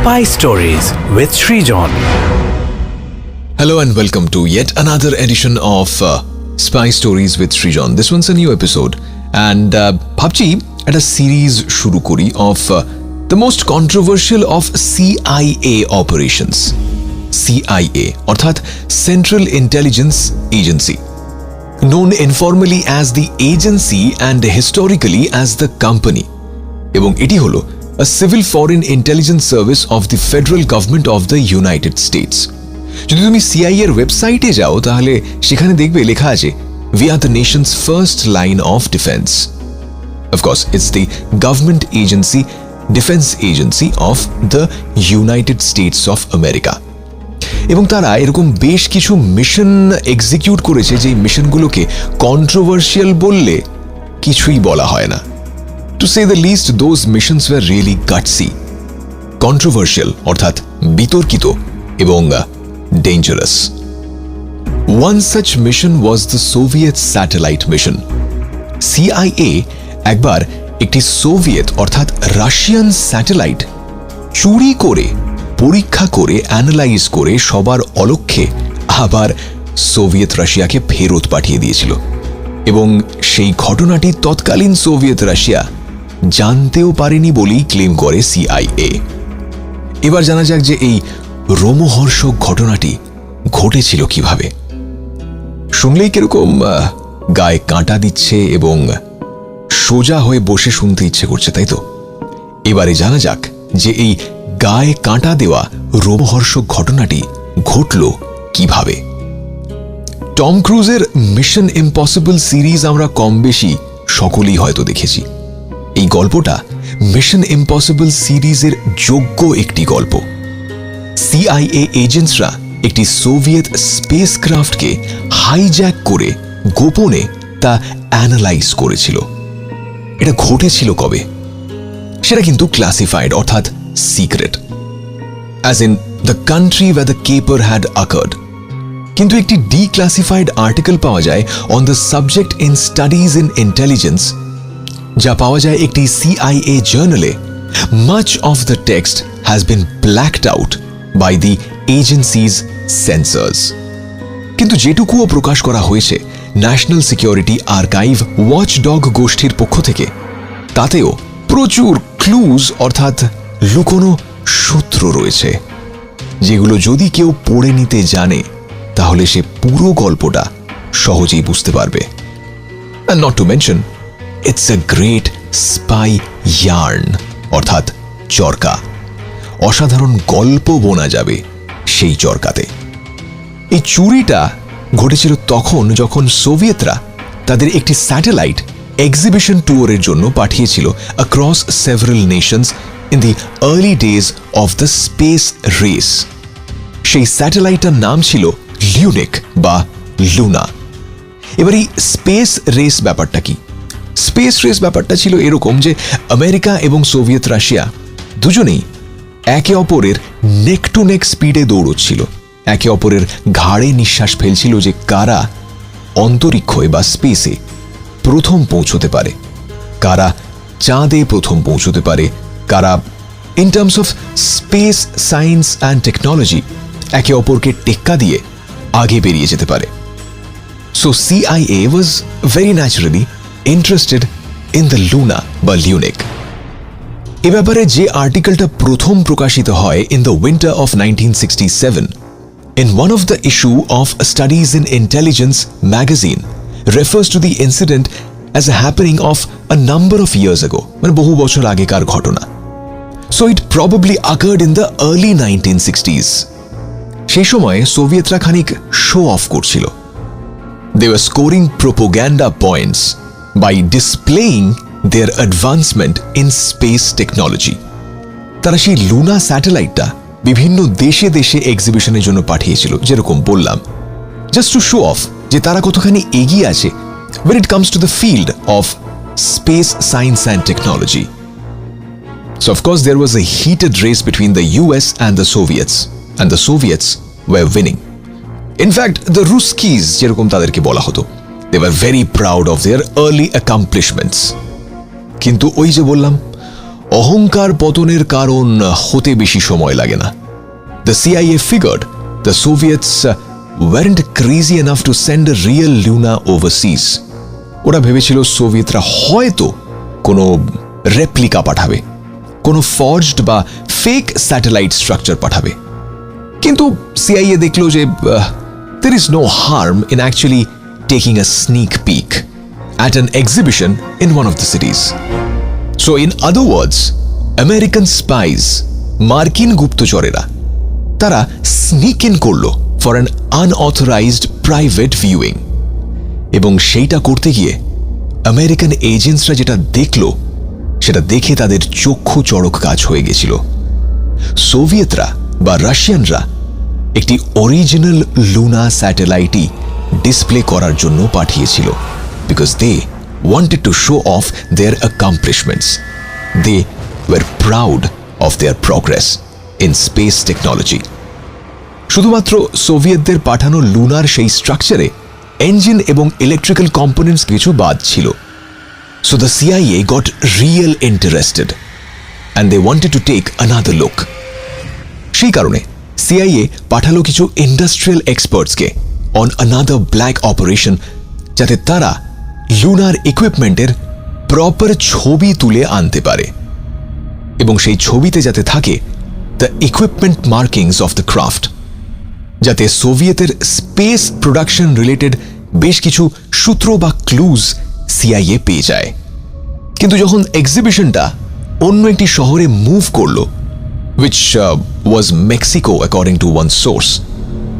Spy Stories with SRIJON. Hello and welcome to yet another edition of Spy Stories with SRIJON. This one's a new episode and bhabchi at a series shuru kori of the most controversial of CIA operations. CIA অর্থাৎ Central Intelligence Agency, known informally as the agency and historically as the company, এবং এটি হলো a civil foreign intelligence service of the federal government of the United States. যদি তুমি CIA এর ওয়েবসাইটে যাও তাহলে সেখানে দেখবে লেখা আছে we are the nation's first line of defense. Of course, it's the government agency, defense agency of the United States of America. এবং তারা এরকম বেশ কিছু মিশন এক্সিকিউট করেছে যে মিশনগুলোকে কন্ট্রোভার্সিয়াল বললে কিছুই বলা হয় না. To say the least, those missions were really gutsy, controversial অর্থাৎ বিতর্কিত এবং dangerous. One such mission was the Soviet satellite mission. CIA একবার একটি সোভিয়েত অর্থাৎ রাশিয়ান স্যাটেলাইট চুরি করে পরীক্ষা করে অ্যানালাইজ করে সবার অলক্ষ্যে আবার সোভিয়েত রাশিয়াকে ফেরত পাঠিয়ে দিয়েছিল, এবং সেই ঘটনাটি তৎকালীন সোভিয়েত রাশিয়া জানতেও পারেনি বলেই ক্লেম করে CIA. এবার জানা যাক যে এই রোমহর্ষক ঘটনাটি ঘটেছিল কিভাবে. শুনলেই কিরকম গায়ে কাঁটা দিচ্ছে এবং সোজা হয়ে বসে শুনতে ইচ্ছে করছে, তাই তো? এবারে জানা যাক যে এই গায়ে কাঁটা দেওয়া রোমহর্ষক ঘটনাটি ঘটল কিভাবে. টম ক্রুজের মিশন ইম্পসিবল সিরিজ আমরা কম বেশি সকলেই হয়তো দেখেছি. এই গল্পটা মিশন ইম্পসিবল সিরিজের যোগ্য একটি গল্প. CIA এজেন্টসরা একটি সোভিয়েত স্পেসক্রাফটকে হাইজ্যাক করে গোপনে তা অ্যানালাইজ করেছিল. এটা ঘটেছিল কবে? সেটা কিন্তু ক্লাসিফাইড অর্থাৎ secret, as in the country where the caper had occurred. কিন্তু একটি ডিক্লাসিফাইড আর্টিকেল পাওয়া যায় on the subject in studies in intelligence, যা পাওয়া যায় একটি CIA জার্নালে. Much of the text has been blacked out by the agency's censors. কিন্তু যেটুকুও প্রকাশ করা হয়েছে ন্যাশনাল সিকিউরিটি আর্কাইভ ওয়াচডগ গোষ্ঠীর পক্ষ থেকে, তাতেও প্রচুর ক্লুজ অর্থাৎ লুকোনো সূত্র রয়েছে, যেগুলো যদি কেউ পড়ে নিতে জানে তাহলে সে পুরো গল্পটা সহজেই বুঝতে পারবে. And not to mention, it's a great spy yarn অর্থাৎ চরকা. অসাধারণ গল্প বোনা যাবে সেই চরকাতে. এই চুরিটা ঘটেছিল তখন যখন সোভিয়েতরা তাদের একটি স্যাটেলাইট এক্সিবিশন ট্যুরের জন্য পাঠিয়েছিল across several Nations in the early days of the space race. সেই স্যাটেলাইটটার নাম ছিল লিউনিক বা লুনা. এবার এই স্পেস রেস ব্যাপারটা কি? স্পেস রেস ব্যাপারটা ছিল এরকম যে আমেরিকা এবং সোভিয়েত রাশিয়া দুজনেই একে অপরের নেক টু নেক স্পিডে দৌড়চ্ছিল, একে অপরের ঘাড়ে নিঃশ্বাস ফেলছিল যে কারা অন্তরিক্ষে বা স্পেসে প্রথম পৌঁছতে পারে, কারা চাঁদে প্রথম পৌঁছতে পারে, কারা in terms of speech science and technology একে অপরকে টেক্কা দিয়ে আগে বেরিয়ে যেতে পারে. So CIA was very naturally interested in the Luna বা লিউনিক. এ ব্যাপারে যে আর্টিকেলটা প্রথম প্রকাশিত হয় in the winter of 1967 in one of the issue of Studies in Intelligence magazine refers to the incident as a happening of a number of years ago, মানে বহু বছর আগেকার ঘটনা. So it probably occurred in the early 1960s. সেই সময় সোভিয়েতরা খানিক show off করছিল. They were scoring propaganda points by displaying their advancement in space technology. তারা সেই লুনা স্যাটেলাইটটা বিভিন্ন দেশে দেশে এক্সিবিশনের জন্য পাঠিয়েছিল, যেরকম বললাম, জাস্ট টু শো অফ যে তারা কতখানি এগিয়ে আছে when it comes to the field of space science and technology. So of course there was a heated race between the US and the Soviets, and the Soviets were winning. In fact, the Ruskies যেরকম তাদেরকে বলা হতো, they were very proud of their early accomplishments. কিন্তু ওই যে বললাম, অহংকার পতনের কারণ হতে বেশি সময় লাগে না। The CIA figured the Soviets weren't crazy enough to send a real Luna overseas. ওরা ভেবেছিল সোভিয়েতরা হয়তো কোনো রেপ্লিকা পাঠাবে, কোনো ফর্জড বা ফেক স্যাটেলাইট স্ট্রাকচার পাঠাবে। কিন্তু সিআইএ দেখলো যে there is no harm in actually taking a sneak peek at an exhibition in one of the cities. So in other words, American spies, মার্কিন গুপ্তচরেরা, তারা স্নিক ইন করলো for an unauthorised private viewing. এবং সেইটা করতে গিয়ে American এজেন্টসরা যেটা দেখলো সেটা দেখে তাদের চক্ষু চড়ক কাজ হয়ে গেছিল। সোভিয়েতরা বা রাশিয়ানরা একটি অরিজিনাল লুনা স্যাটেলাইটই ডিসপ্লে করার জন্য পাঠিয়েছিল, because they wanted to show off their accomplishments. They were proud of their progress in space technology. শুধুমাত্র সোভিয়েতদের পাঠানো লুনার সেই স্ট্রাকচারে ইঞ্জিন এবং ইলেকট্রিক্যাল কম্পোনেন্টস কিছু বাদ ছিল। So the CIA got real interested and they wanted to take another look. সেই কারণে CIA পাঠালো কিছু ইন্ডাস্ট্রিয়াল এক্সপার্টসকে অন another black operation, যাতে তারা লুনার ইকুইপমেন্টের প্রপার ছবি তুলে আনতে পারে এবং সেই ছবিতে যাতে থাকে the equipment markings of the craft, যাতে সোভিয়েতের স্পেস প্রোডাকশন রিলেটেড বেশ কিছু সূত্র বা ক্লুজ সিআইএ পেয়ে যায়। কিন্তু যখন এক্সিবিশনটা অন্য একটি শহরে মুভ করল, which was Mexico according to one source,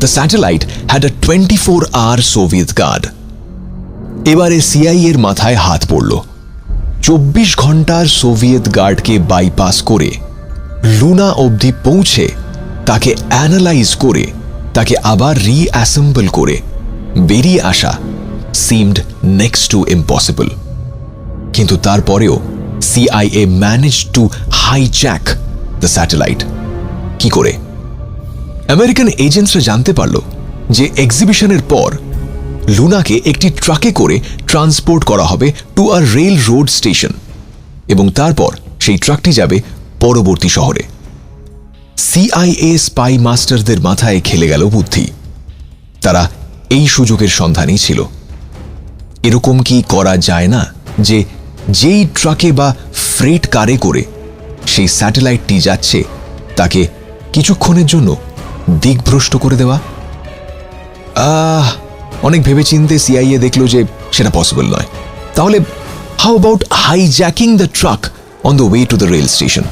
the satellite had a 24-hour Soviet guard. এবারে সিআইএর মাথায় হাত পড়ল। 24 ঘন্টার সোভিয়েত গার্ডকে বাইপাস করে লুনা অবধি পৌঁছে তাকে অ্যানালাইজ করে তাকে আবার রিঅ্যাসেম্বল করে বেরিয়ে আসা সিমড নেক্সট টু ইম্পসিবল। কিন্তু তারপরেও CIA managed two hijack the satellite. কি করে? আমেরিকান এজেন্টসরা জানতে পারল যে এক্সিবিশনের পর লুনাকে একটি ট্রাকে করে ট্রান্সপোর্ট করা হবে to a rail road station এবং তারপর সেই ট্রাকটি যাবে পরবর্তী শহরে। সিআইএ স্পাই মাস্টারদের মাথায় খেলে গেল বুদ্ধি। তারা এই সুযোগের সন্ধানেই ছিল। এরকম কি করা যায় না যে যেই ট্রাকে বা ফ্রেট কারে করে সেই স্যাটেলাইটটি যাচ্ছে তাকে কিছুক্ষণের জন্য দিকভ্রষ্ট করে দেওয়া? অনেক ভেবেচিন্তে সিআইএ দেখলো যে সেটা পসিবল নয়। তাহলে how about hijacking the truck on the way to the rail station?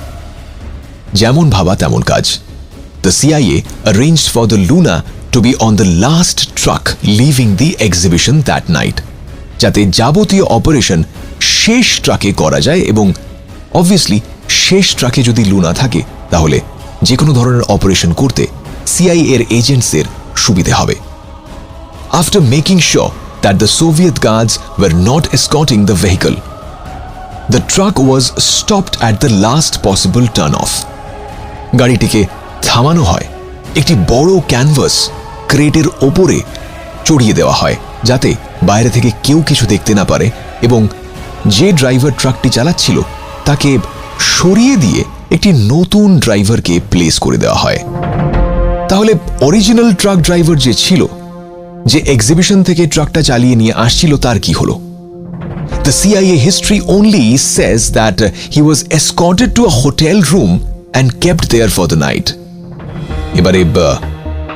যেমন ভাবা তেমন কাজ। The CIA arranged for the Luna to be on the last truck leaving the exhibition that night, যাতে যাবতীয় অপারেশন শেষ ট্রাকে করা যায় এবং অবভিয়াসলি শেষ ট্রাকে যদি লুনা থাকে তাহলে যে কোনো ধরনের অপারেশন করতে সিআইএ এর এজেন্টসদের সুবিধে হবে। After making sure that the Soviet guards were not escorting the vehicle, the truck was stopped at the last possible turn-off. গাড়িটিকে থামানো হয়, একটি বড় ক্যানভাস ক্রেটের ওপরে চড়িয়ে দেওয়া হয় যাতে বাইরে থেকে কেউ কিছু দেখতে না পারে এবং যে ড্রাইভার ট্রাকটি চালাচ্ছিল তাকে সরিয়ে দিয়ে একটি নতুন ড্রাইভারকে প্লেস করে দেওয়া হয়। তাহলে অরিজিনাল ট্রাক ড্রাইভার যে ছিল, যে এক্সিবিশন থেকে ট্রাকটা চালিয়ে নিয়ে আসছিল, তার কি হলো? The CIA history only says that he was escorted to a hotel room and kept there for the night. এবারে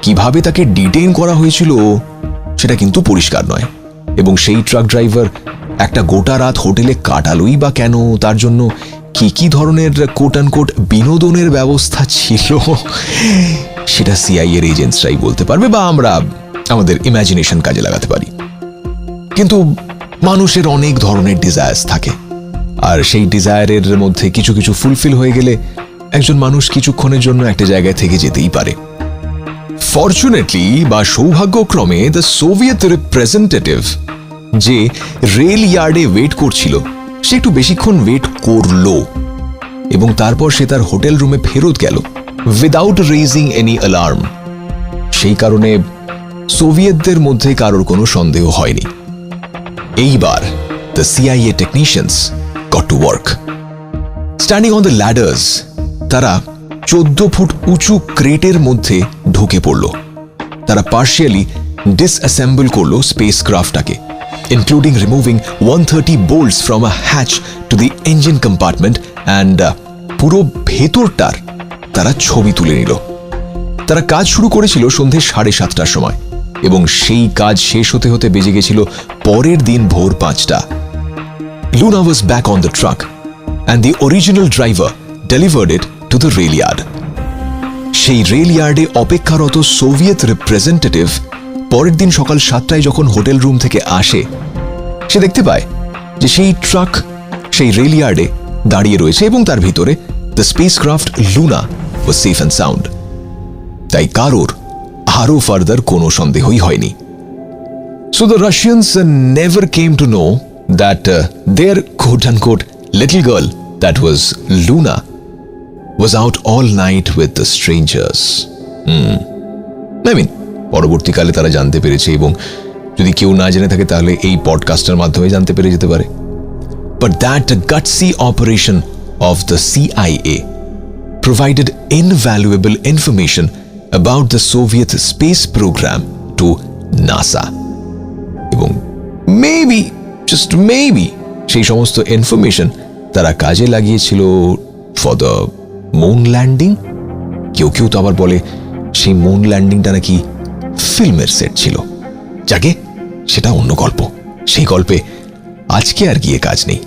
কিভাবে তাকে ডিটেইন করা হয়েছিল সেটা কিন্তু পরিষ্কার নয় এবং সেই ট্রাক ড্রাইভার একটা গোটা রাত হোটেলে কাটালোই বা কেন, তার জন্য কি কি ধরনের কোট আনকোট বিনোদনের ব্যবস্থা ছিল সেটা সিআইএ এর এজেন্টসরাই বলতে পারবে বা আমরা আমাদের ইমাজিনেশন কাজে লাগাতে পারি। কিন্তু মানুষের অনেক ধরনের ডিজায়ার্স থাকে আর সেই ডিজায়ারের মধ্যে কিছু কিছু ফুলফিল হয়ে গেলে একজন মানুষ কিছুক্ষণের জন্য একটা জায়গায় থেকে যেতেই পারে। ফরচুনেটলি বা সৌভাগ্যক্রমে দ্য সোভিয়েত রিপ্রেজেন্টেটিভ যে রেল ইয়ার্ডে ওয়েট করছিল সে একটু বেশিক্ষণ ওয়েট করলো এবং তারপর সে তার হোটেল রুমে ফেরত গেল উইদাউট রেজিং এনি অ্যালার্ম। সেই কারণে সোভিয়েতদের মধ্যে কারোর কোনো সন্দেহ হয়নি। এইবার the CIA technicians got to work. Standing on the ladders তারা 14 ফুট উঁচু ক্রেটের মধ্যে ঢুকে পড়ল। তারা পার্শিয়ালি ডিসঅ্যাসেম্বল করলো স্পেসক্রাফটটাকে, including removing 130 bolts from a hatch to the engine compartment and পুরো ভেতরটার তারা ছবি তুলে নিল। তারা কাজ শুরু করেছিল সন্ধে 7:30টার সময় এবং সেই কাজ শেষ হতে হতে বেজে গেছিল পরের দিন ভোর 5টা। Luna was back on the truck and the original driver delivered it to the rail yard. সেই রেল ইয়ার্ডে অপেক্ষারত সোভিয়েত রিপ্রেজেন্টেটিভ পরের দিন সকাল 7টায় যখন হোটেল রুম থেকে আসে, সে দেখতে পায় যে সেই ট্রাক সেই রেল ইয়ার্ডে দাঁড়িয়ে রয়েছে এবং তার ভিতরে the spacecraft Luna was safe and sound. তাই কারোর আরও ফার্দার কোনো সন্দেহই হয়নি। So the Russians never came to know that their quote unquote little girl that was Luna was out all night with the strangers. I mean, পরবর্তীকালে তারা জানতে পেরেছে, এবং যদি কেউ না জেনে থাকে তাহলে এই পডকাস্টের মাধ্যমে জানতে পেরে যেতে পারে। But that gutsy operation of the CIA provided invaluable information about the Soviet space program to NASA. এবং maybe, just maybe, সেই সমস্ত ইনফরমেশন তারা কাজে লাগিয়েছিল for the মুন ল্যান্ডিং। কেউ কেউ তো আবার বলে সেই মুন ল্যান্ডিংটা নাকি ফিল্মের সেট ছিল। যাকে সেটা অন্য গল্প, সেই গল্পে আজকে আর গিয়ে কাজ নেই।